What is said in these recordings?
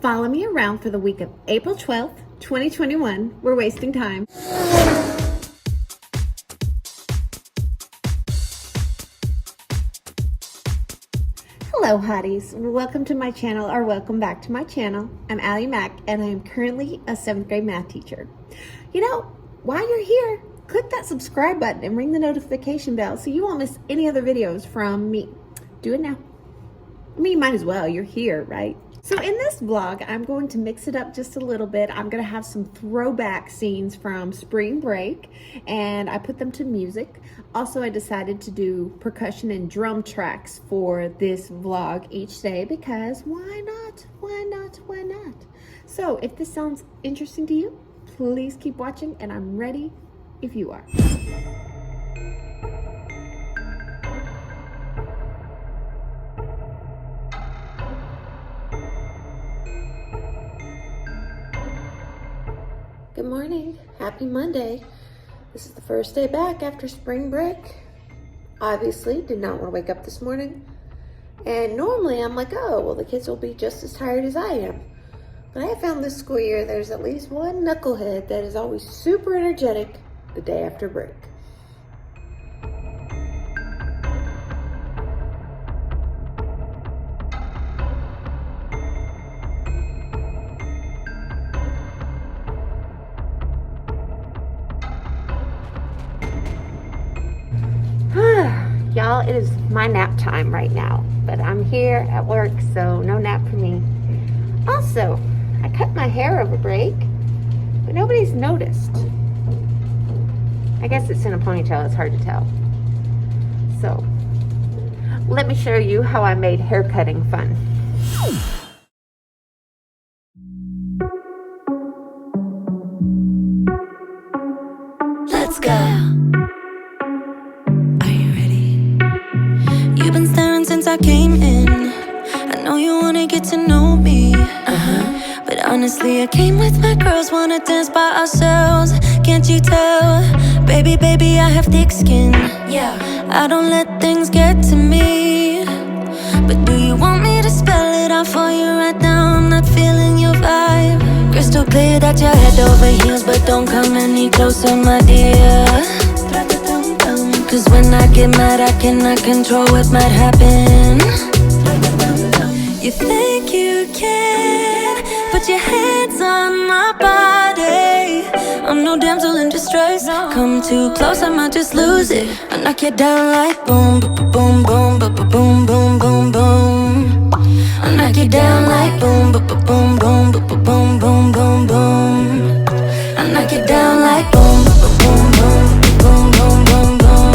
Follow me around for the week of April 12th, 2021. We're wasting time. Hello Hotties, welcome to my channel, or welcome back to my channel. I'm Ali Mack and I am currently a 7th grade math teacher. You know, while you're here, click that subscribe button and ring the notification bell so you won't miss any other videos from me. Do it now. I mean, you might as well, you're here, right? So in this vlog, I'm going to mix it up just a little bit. I'm going to have some throwback scenes from spring break, and I put them to music. Also, I decided to do percussion and drum tracks for this vlog each day because why not? Why not? Why not? So if this sounds interesting to you, please keep watching, and I'm ready if you are. Good morning. Happy Monday. This is the first day back after spring break. Obviously, did not want to wake up this morning. And normally I'm like, oh, well, the kids will be just as tired as I am. But I have found this school year there's at least one knucklehead that is always super energetic the day after break. Y'all, it is my nap time right now, but I'm here at work, so no nap for me. Also, I cut my hair over break, but nobody's noticed. I guess it's in a ponytail, it's hard to tell. So, let me show you how I made hair cutting fun. Let's go. Since I came in, I know you wanna get to know me, but honestly I came with my girls, wanna dance by ourselves. Can't you tell? Baby, baby, I have thick skin. Yeah, I don't let things get to me. But do you want me to spell it out for you right now? I'm not feeling your vibe. Crystal clear that you're head over heels, but don't come any closer, my dear. Cause when I get mad, I cannot control what might happen. You think you can put your hands on my body. I'm no damsel in distress. Come too close, I might just lose it. I knock you down like boom, boom, boom, boom, boom, boom, boom, boom. I knock you down like boom, boom, boom, boom, boom, boom, boom, boom, boom. I knock you down like boom, boom, boom, boom, boom, boom, boom, boom.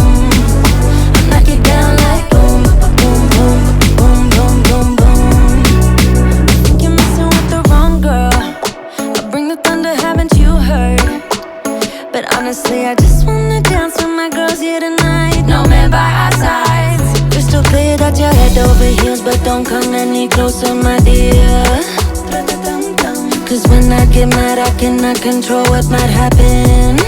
Honestly, I just wanna dance with my girls here tonight. No man by our sides. Crystal clear that you're head over heels, but don't come any closer, my dear. Cause when I get mad, I cannot control what might happen.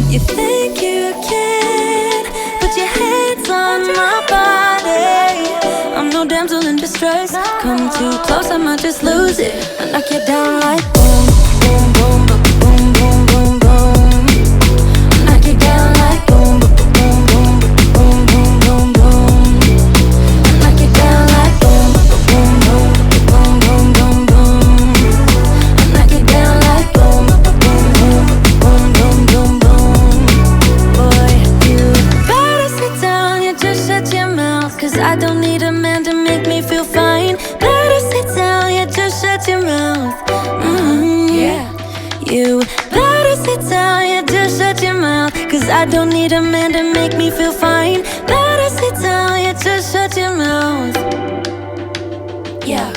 You think you can put your hands on my body. I'm no damsel in distress. Come too close, I might just lose it. I knock you down like boom, boom, boom, boom. I don't need a man to make me feel fine. Better sit down, yeah, just shut your mouth. Yeah. You better sit down, yeah, just shut your mouth. Cause I don't need a man to make me feel fine. Better sit down, yeah, just shut your mouth. Yeah.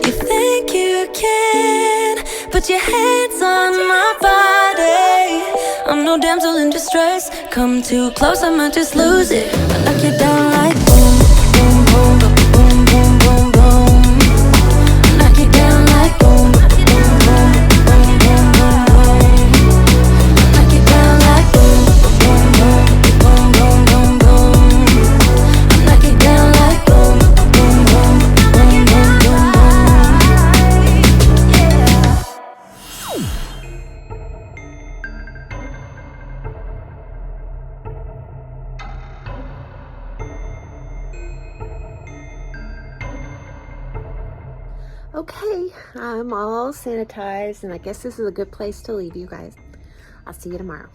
You think you can put your hands on my body. I'm no damsel in distress. Come too close, I might just lose it. I knock you down like boom, boom, boom, boom, boom, boom, boom. I knock you down like boom, boom, boom, boom, boom, boom, boom. I knock you down like boom, boom, boom, boom, boom, boom, boom. I knock you down like boom, boom, boom, boom, boom, boom, boom. Okay, I'm all sanitized, and I guess this is a good place to leave you guys. I'll see you tomorrow.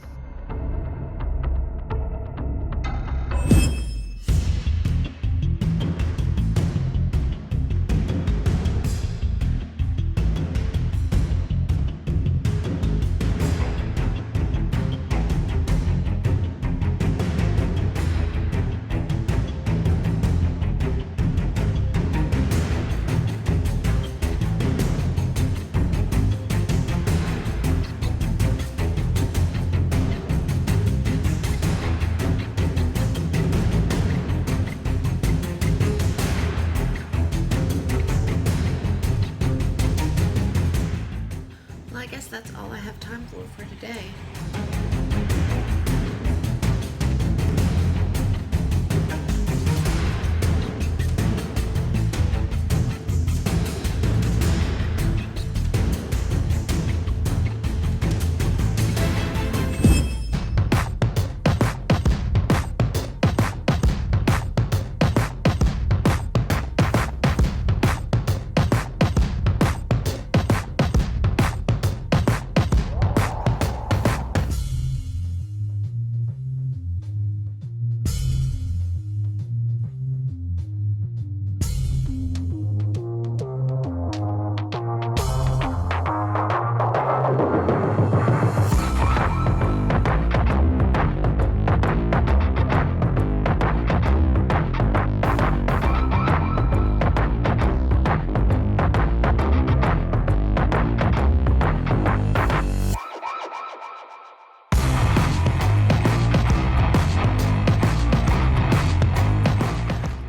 Well, I guess that's all I have time for today.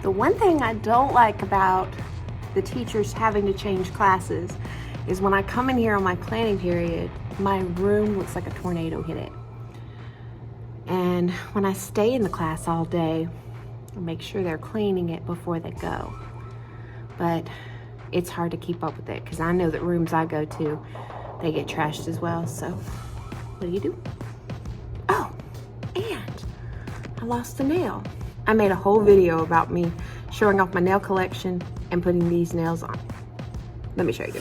The one thing I don't like about the teachers having to change classes is when I come in here on my planning period, my room looks like a tornado hit it. And when I stay in the class all day, I make sure they're cleaning it before they go. But it's hard to keep up with it because I know that rooms I go to, they get trashed as well. So what do? Oh, and I lost a nail. I made a whole video about me showing off my nail collection and putting these nails on. Let me show you.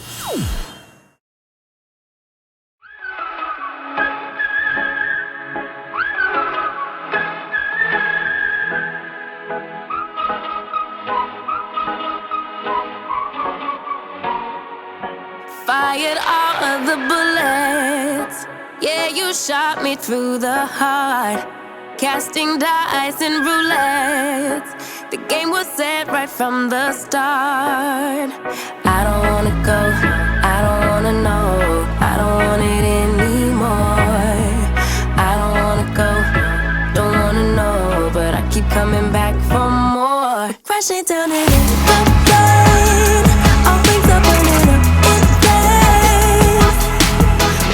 Fired all of the bullets. Yeah, you shot me through the heart. Casting dice and roulettes. The game was set right from the start. I don't wanna go, I don't wanna know, I don't want it anymore. I don't wanna go, don't wanna know, but I keep coming back for more. Crashing down in the plane, all things are burning up in flames.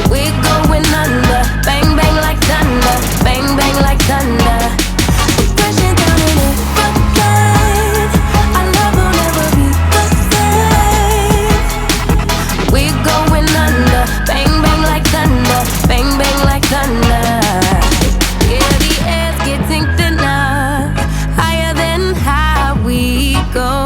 We're going under, bang bang like thunder, bang bang like thunder. We're crashing down in the plane, our love will never be the same. We're going under, bang bang like thunder, bang bang like thunder. Yeah, the air's getting thinner, higher than high we go.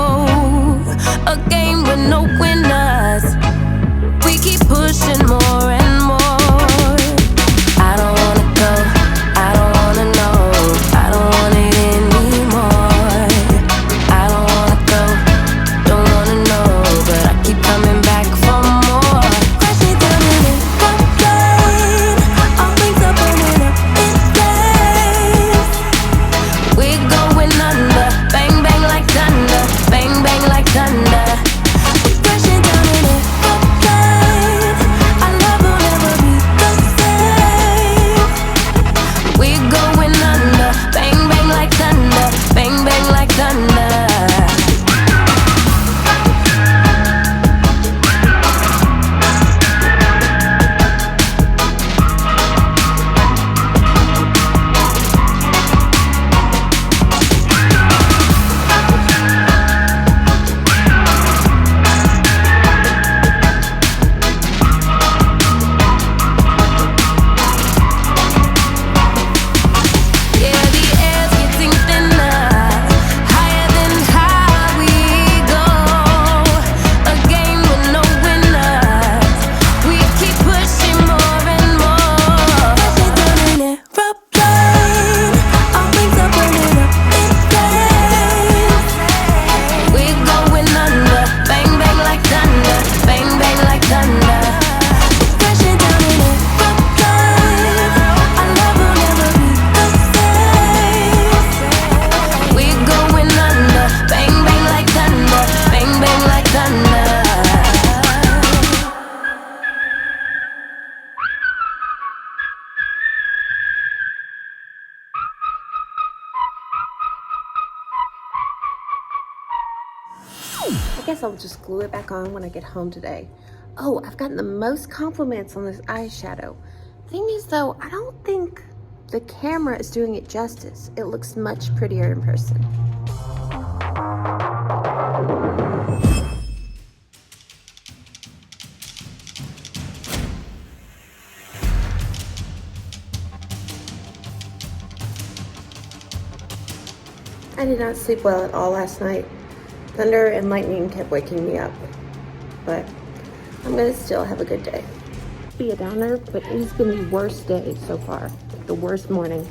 guess I'll just glue it back on when I get home today. Oh, I've gotten the most compliments on this eyeshadow. Thing is though, I don't think the camera is doing it justice. It looks much prettier in person. I did not sleep well at all last night. Thunder and lightning kept waking me up. But I'm gonna still have a good day. Be a downer, but it has been the worst day so far. The worst morning.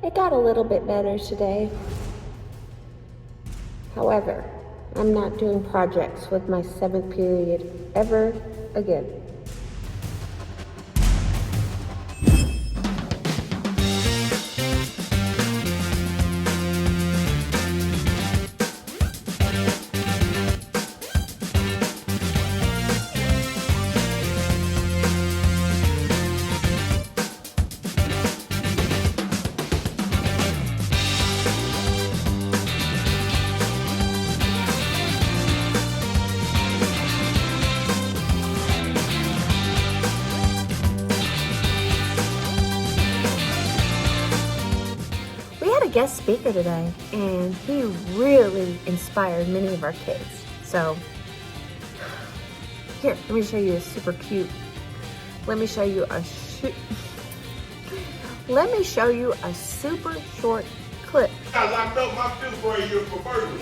It got a little bit better today. However, I'm not doing projects with my 7th period ever again. Guest speaker today, and he really inspired many of our kids. So here, let me show you a super cute. Let me show you a super short clip. I locked up my 5th grade year for burglary.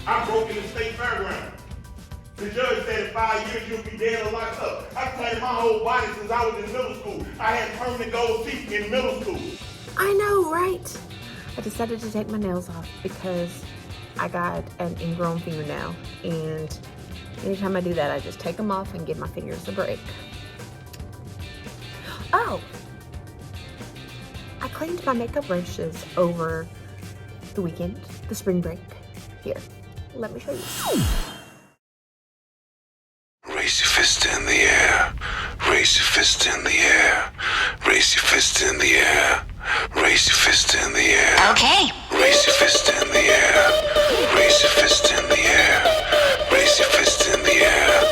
I broke in the state fairground. The judge said in 5 years you'll be dead or locked up. I claimed my whole body since I was in middle school. I had permanent gold teeth in middle school. I know, right? I decided to take my nails off because I got an ingrown fingernail, and anytime I do that, I just take them off and give my fingers a break. Oh, I cleaned my makeup brushes over the weekend, the spring break. Here, let me show you. Raise your fist in the air. Raise your fist in the air. Raise your fist in the air. Raise your fist in the air. Okay. Raise your fist in the air. Raise your fist in the air. Raise your fist in the air.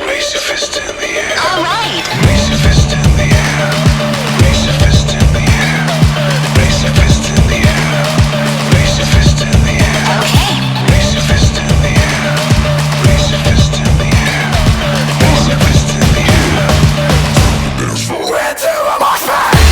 Raise your fist in the air. All right. Raise your fist in the air. Raise your fist in the air. Raise your fist in the air. Raise your fist in the air. Okay. Raise your fist in the air. Raise your fist in the air. Raise your fist in the air. Where to my face?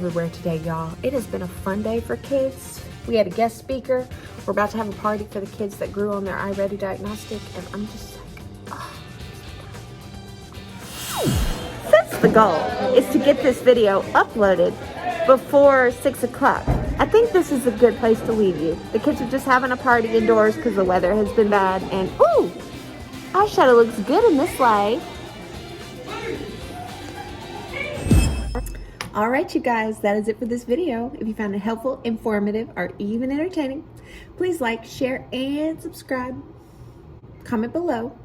everywhere today, y'all. It has been a fun day for kids. We had a guest speaker. We're about to have a party for the kids that grew on their iReady diagnostic, and I'm just like, oh. That's the goal, is to get this video uploaded before 6 o'clock. I think this is a good place to leave you. The kids are just having a party indoors because the weather has been bad, and ooh, eyeshadow looks good in this light. All right, you guys, that is it for this video. If you found it helpful, informative, or even entertaining, please like, share, and subscribe. Comment below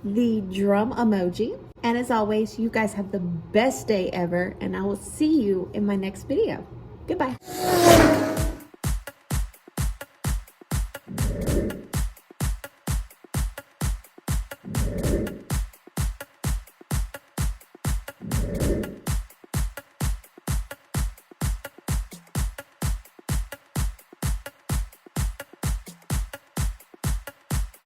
the drum emoji. And as always, you guys have the best day ever, and I will see you in my next video. Goodbye.